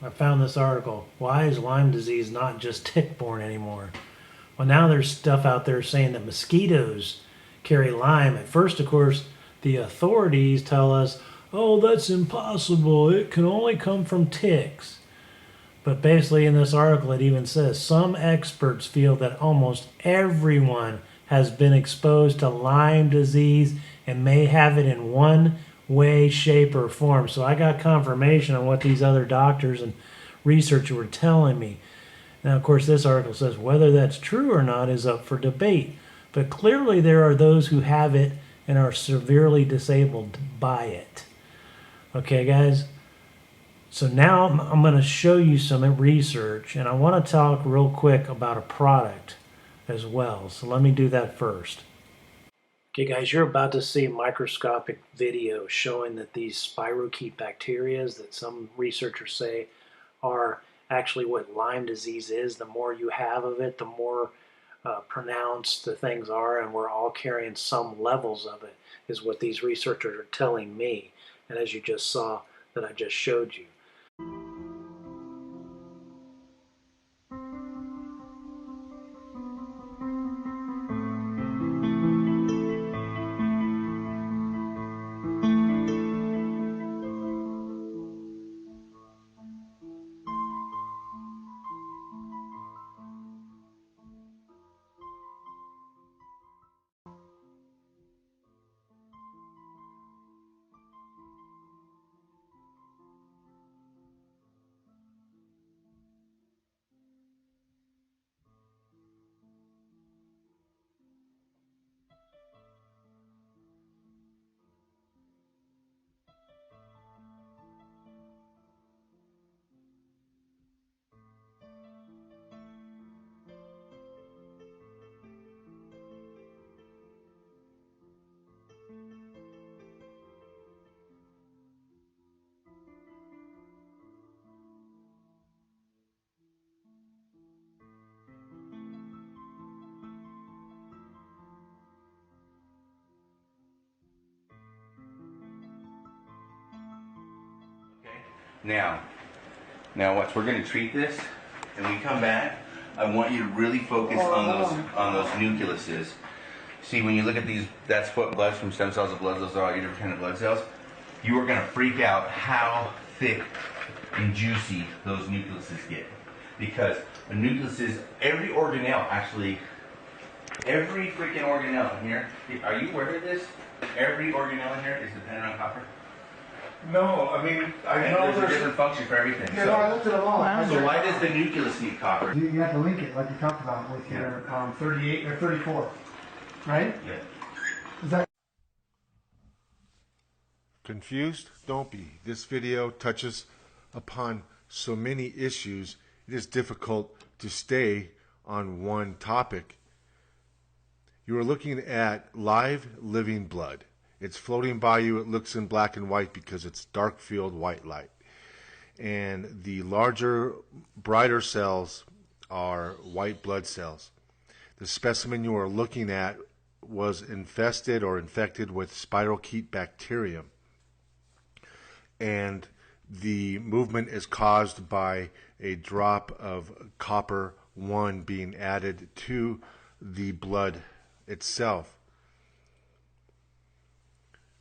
I found this article. Why is Lyme disease not just tick-borne anymore? Well, now there's stuff out there saying that mosquitoes carry Lyme. At first, of course, the authorities tell us, oh, that's impossible. It can only come from ticks. But basically, in this article, it even says some experts feel that almost everyone has been exposed to Lyme disease and may have it in one way, shape, or form. So I got confirmation on what these other doctors and researchers were telling me. Now, of course, this article says whether that's true or not is up for debate. But clearly, there are those who have it and are severely disabled by it. Okay, guys? So now I'm going to show you some research, and I want to talk real quick about a product as well. So let me do that first. Okay, guys, you're about to see microscopic video showing that these spirochete bacteria that some researchers say are actually what Lyme disease is. The more you have of it, the more pronounced the things are, and we're all carrying some levels of it, is what these researchers are telling me. And as you just saw, that I just showed you. Now, watch. We're going to treat this, and when we come back, I want you to really focus on those nucleuses. See, when you look at these, that's what blood from stem cells and blood cells are, all your different kind of blood cells. You are going to freak out how thick and juicy those nucleuses get, because a nucleus is every organelle. Actually, every freaking organelle in here. Are you aware of this? Every organelle in here is dependent on copper. No, I mean, I know there's a different function for everything. Yeah, no, I looked at them all. Wow. So why does the nucleus need copper? You have to link it, like you talked about, with your 38 or 34, right? Yeah. Is that Confused? Don't be. This video touches upon so many issues, it is difficult to stay on one topic. You are looking at live living blood. It's floating by you. It looks in black and white because it's dark field white light. And the larger, brighter cells are white blood cells. The specimen you are looking at was infested or infected with spirochete bacterium. And the movement is caused by a drop of copper 1 being added to the blood itself.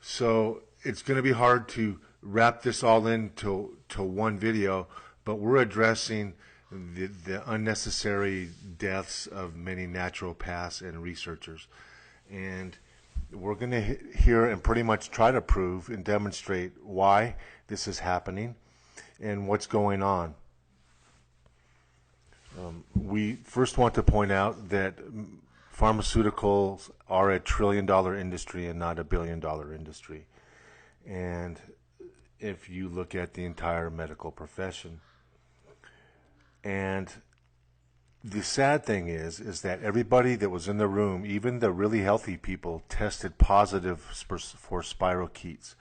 So it's going to be hard to wrap this all into one video, but we're addressing the unnecessary deaths of many naturopaths and researchers. And we're going to hear and pretty much try to prove and demonstrate why this is happening and what's going on. We first want to point out that pharmaceuticals are a $1 trillion industry and not a $1 billion industry. And if you look at the entire medical profession. And the sad thing is that everybody that was in the room, even the really healthy people, tested positive for spirochetes.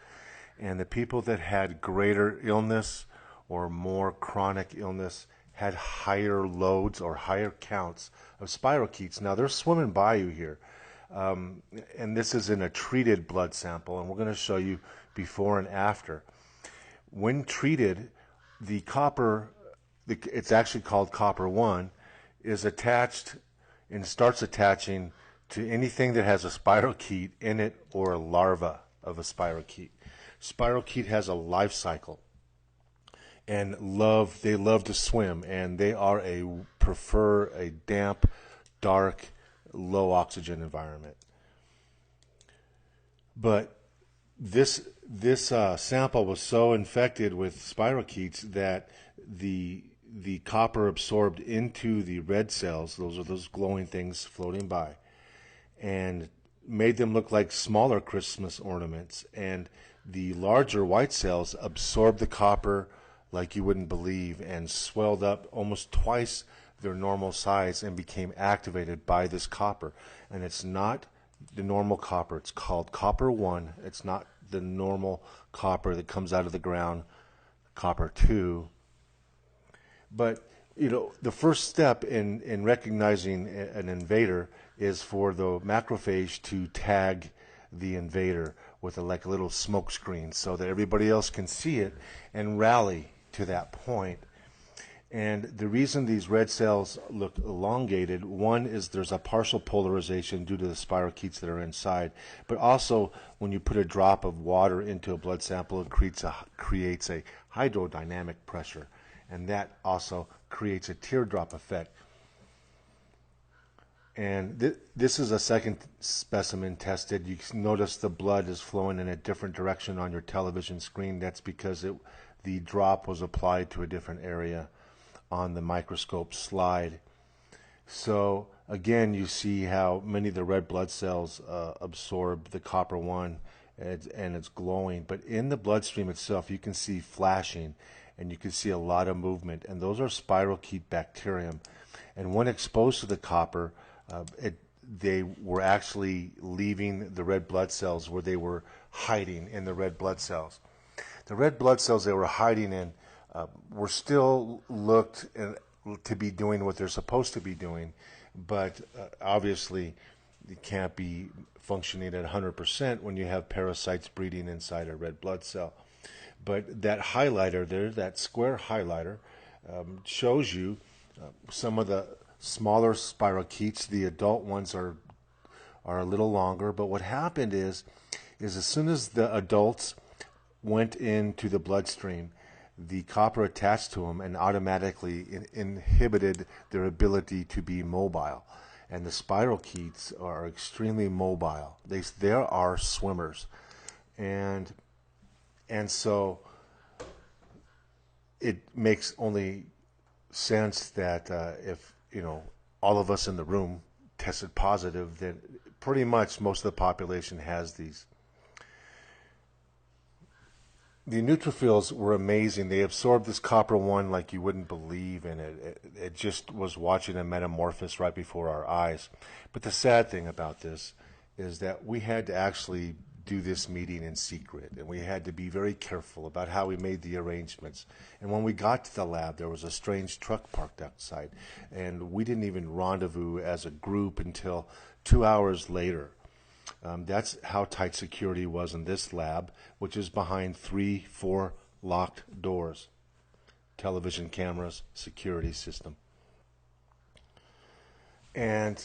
And the people that had greater illness or more chronic illness had higher loads or higher counts of spirochetes. Now, they're swimming by you here. And this is in a treated blood sample, and we're going to show you before and after. When treated, the copper, it's actually called copper 1, is attached and starts attaching to anything that has a spirochete in it or a larva of a spirochete. Spirochete has a life cycle, and they love to swim, and they prefer a damp, dark, low oxygen environment. But this sample was so infected with spirochetes that the copper absorbed into the red cells, those are those glowing things floating by, and made them look like smaller Christmas ornaments. And the larger white cells absorbed the copper like you wouldn't believe, and swelled up almost twice their normal size and became activated by this copper. And it's not the normal copper. It's called copper 1. It's not the normal copper that comes out of the ground, copper 2. But the first step in recognizing an invader is for the macrophage to tag the invader with like a little smoke screen so that everybody else can see it and rally to that point. And the reason these red cells look elongated, one is there's a partial polarization due to the spirochetes that are inside, but also when you put a drop of water into a blood sample, it creates a hydrodynamic pressure, and that also creates a teardrop effect. And this is a second specimen tested. You can notice the blood is flowing in a different direction on your television screen. That's because the drop was applied to a different area on the microscope slide. So again, you see how many of the red blood cells absorb the copper 1, and it's glowing. But in the bloodstream itself, you can see flashing, and you can see a lot of movement. And those are spirochete bacterium. And when exposed to the copper, they were actually leaving the red blood cells where they were hiding in the red blood cells. The red blood cells they were hiding in were still looked to be doing what they're supposed to be doing, but obviously it can't be functioning at 100% when you have parasites breeding inside a red blood cell. But that highlighter there, that square highlighter, shows you some of the smaller spirochetes. The adult ones are a little longer, but what happened is as soon as the adults went into the bloodstream, the copper attached to them and automatically inhibited their ability to be mobile. And the spirochetes are extremely mobile. They are swimmers, and so it makes only sense that if all of us in the room tested positive, then pretty much most of the population has these. The neutrophils were amazing. They absorbed this copper 1 like you wouldn't believe, and it just was watching a metamorphosis right before our eyes. But the sad thing about this is that we had to actually do this meeting in secret, and we had to be very careful about how we made the arrangements. And when we got to the lab, there was a strange truck parked outside, and we didn't even rendezvous as a group until 2 hours later. That's how tight security was in this lab, which is behind 3-4 locked doors, television cameras, security system. And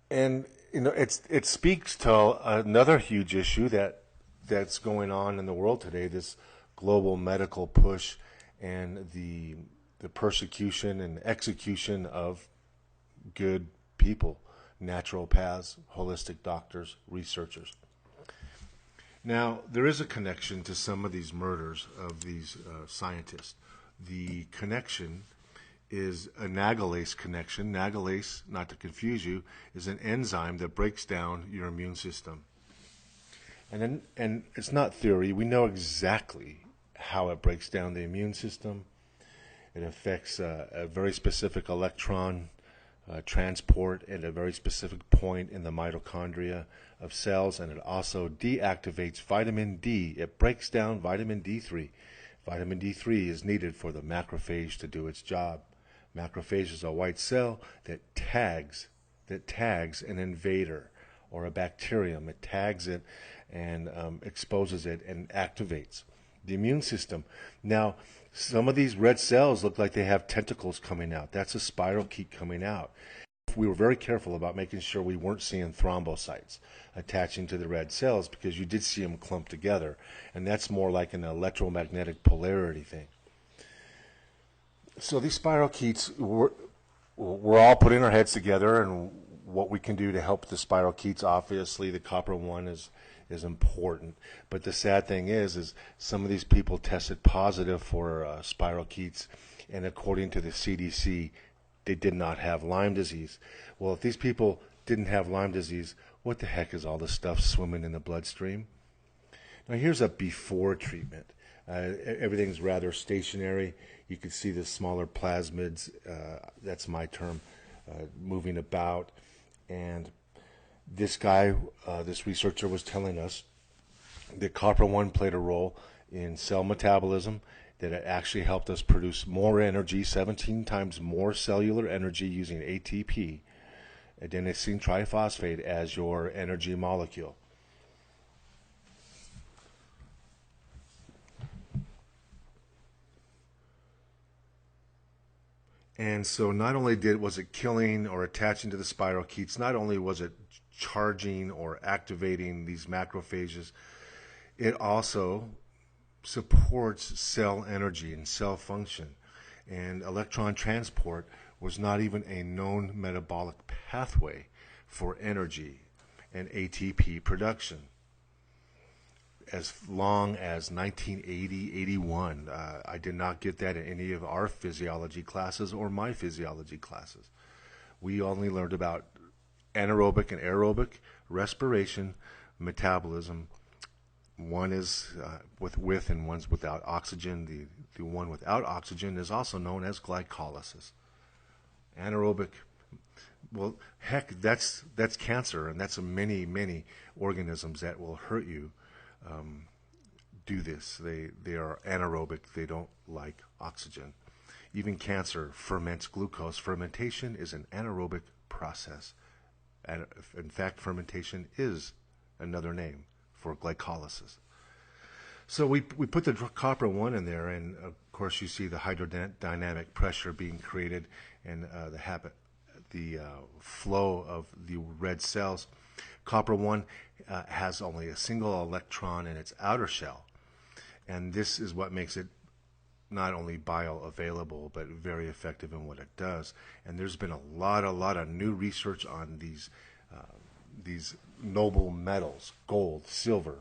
it speaks to another huge issue that's going on in the world today, this global medical push and the persecution and execution of good people, naturopaths, holistic doctors, researchers. Now, there is a connection to some of these murders of these scientists. The connection is a nagalase connection. Nagalase, not to confuse you, is an enzyme that breaks down your immune system. And it's not theory. We know exactly how it breaks down the immune system. It affects a very specific electron transport at a very specific point in the mitochondria of cells, and it also deactivates vitamin D. It breaks down vitamin D3. Vitamin D3 is needed for the macrophage to do its job. Macrophage is a white cell that tags an invader or a bacterium. It tags it and exposes it and activates. the immune system. Now, some of these red cells look like they have tentacles coming out. That's a spirochete coming out. We were very careful about making sure we weren't seeing thrombocytes attaching to the red cells, because you did see them clump together, and that's more like an electromagnetic polarity thing. So these spirochetes, we're all putting our heads together and what we can do to help the spirochetes. Obviously, the copper one is important, but the sad thing is some of these people tested positive for spirochetes, and according to the CDC, they did not have Lyme disease. Well, if these people didn't have Lyme disease, what the heck is all this stuff swimming in the bloodstream? Now, here's a before treatment. Everything's rather stationary. You can see the smaller plasmids, that's my term, moving about. And this guy, this researcher was telling us that copper-1 played a role in cell metabolism, that it actually helped us produce more energy, 17 times more cellular energy using ATP, adenosine triphosphate, as your energy molecule. And so not only was it killing or attaching to the spirochetes, not only was it charging or activating these macrophages, it also supports cell energy and cell function. And electron transport was not even a known metabolic pathway for energy and ATP production as long as 1980, 81. I did not get that in any of our physiology classes or my physiology classes. We only learned about anaerobic and aerobic respiration, metabolism. One is with and one's without oxygen. The one without oxygen is also known as glycolysis. Anaerobic, well, heck, that's cancer, and that's many organisms that will hurt you. Do this. They are anaerobic. They don't like oxygen. Even cancer ferments glucose. Fermentation is an anaerobic process. And in fact, fermentation is another name for glycolysis. So we put the copper one in there, and of course you see the hydrodynamic pressure being created, and the flow of the red cells. Copper one has only a single electron in its outer shell, and this is what makes it not only bioavailable but very effective in what it does. And there's been a lot of new research on these noble metals: gold, silver,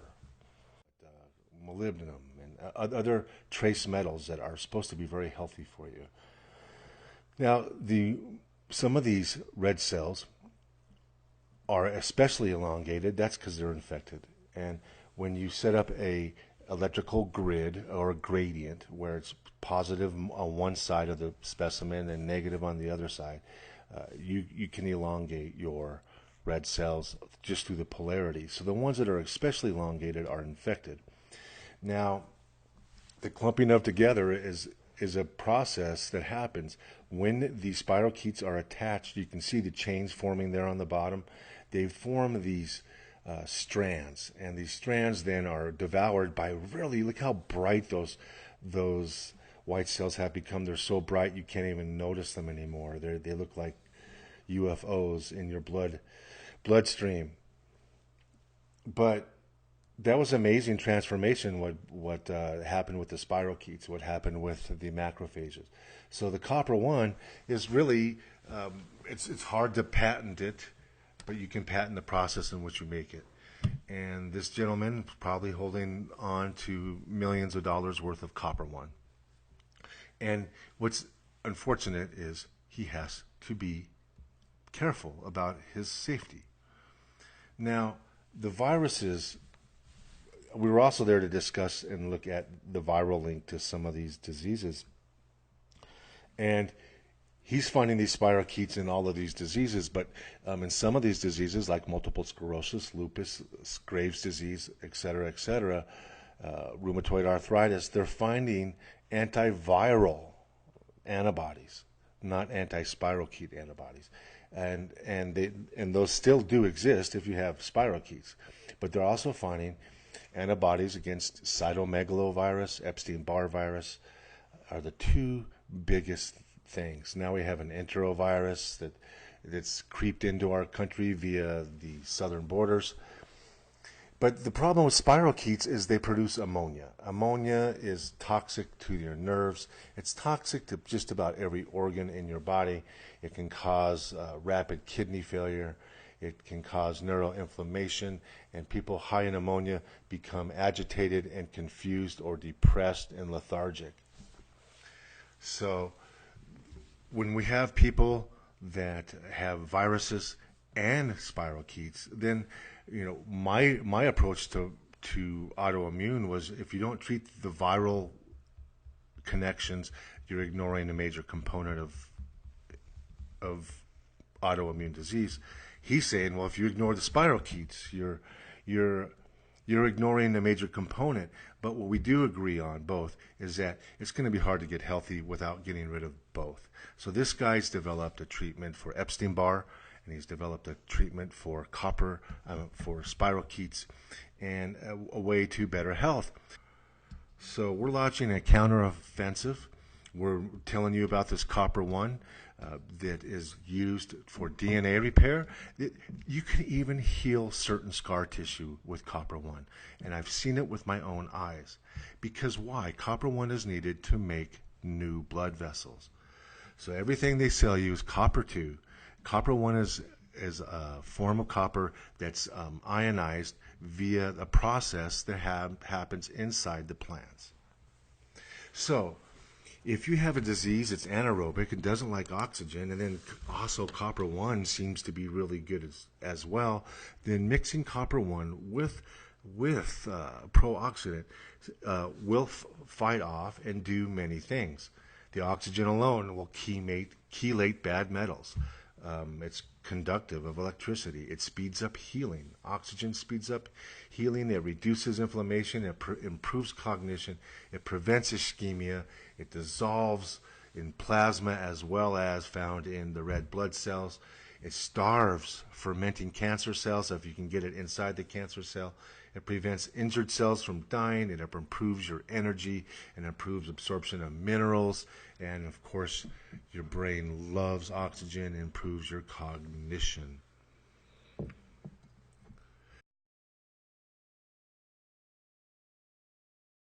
molybdenum, and other trace metals that are supposed to be very healthy for you. Now, some of these red cells are especially elongated. That's because they're infected. And when you set up a electrical grid or a gradient where it's positive on one side of the specimen and negative on the other side, you can elongate your red cells just through the polarity. So the ones that are especially elongated are infected. Now, the clumping of together is a process that happens when the spirochetes are attached. You can see the chains forming there on the bottom. They form these strands, and these strands then are devoured by, really, look how bright those white cells have become. They're so bright you can't even notice them anymore. They look like UFOs in your bloodstream. But that was amazing transformation, what happened with the spirochetes, what happened with the macrophages. So the copper one is really, it's hard to patent it, but you can patent the process in which you make it. And this gentleman is probably holding on to millions of dollars worth of copper one. And what's unfortunate is he has to be careful about his safety. Now, the viruses, we were also there to discuss and look at the viral link to some of these diseases. And he's finding these spirochetes in all of these diseases, but in some of these diseases, like multiple sclerosis, lupus, Graves' disease, et cetera, rheumatoid arthritis, they're finding antiviral antibodies, not anti-spirochete antibodies. And those still do exist if you have spirochetes. But they're also finding Antibodies against cytomegalovirus, Epstein-Barr virus are the two biggest things. Now we have an enterovirus that's creeped into our country via the southern borders. But the problem with spirochetes is they produce ammonia. Ammonia is toxic to your nerves. It's toxic to just about every organ in your body. It can cause rapid kidney failure. It can cause neuroinflammation, and people high in ammonia become agitated and confused or depressed and lethargic. So when we have people that have viruses and spirochetes, then my approach to autoimmune was, if you don't treat the viral connections, you're ignoring a major component of autoimmune disease. He's saying, well, if you ignore the spirochetes, you're ignoring a major component. But what we do agree on both is that it's going to be hard to get healthy without getting rid of both. So this guy's developed a treatment for Epstein-Barr, and he's developed a treatment for for spirochetes, and a way to better health. So we're launching a counteroffensive. We're telling you about this copper 1 that is used for DNA repair. You can even heal certain scar tissue with copper 1, and I've seen it with my own eyes. Because why? Copper 1 is needed to make new blood vessels. So everything they sell you is copper 2. Copper 1 is a form of copper that's ionized via a process that happens inside the plants. So if you have a disease that's anaerobic and doesn't like oxygen, and then also copper 1 seems to be really good as well, then mixing copper 1 with pro-oxidant will fight off and do many things. The oxygen alone will chelate bad metals. It's conductive of electricity. It speeds up healing. Oxygen speeds up healing. It reduces inflammation. It improves cognition. It prevents ischemia. It dissolves in plasma as well as found in the red blood cells. It starves fermenting cancer cells if you can get it inside the cancer cell. It prevents injured cells from dying. It improves your energy and improves absorption of minerals. And of course, your brain loves oxygen, improves your cognition.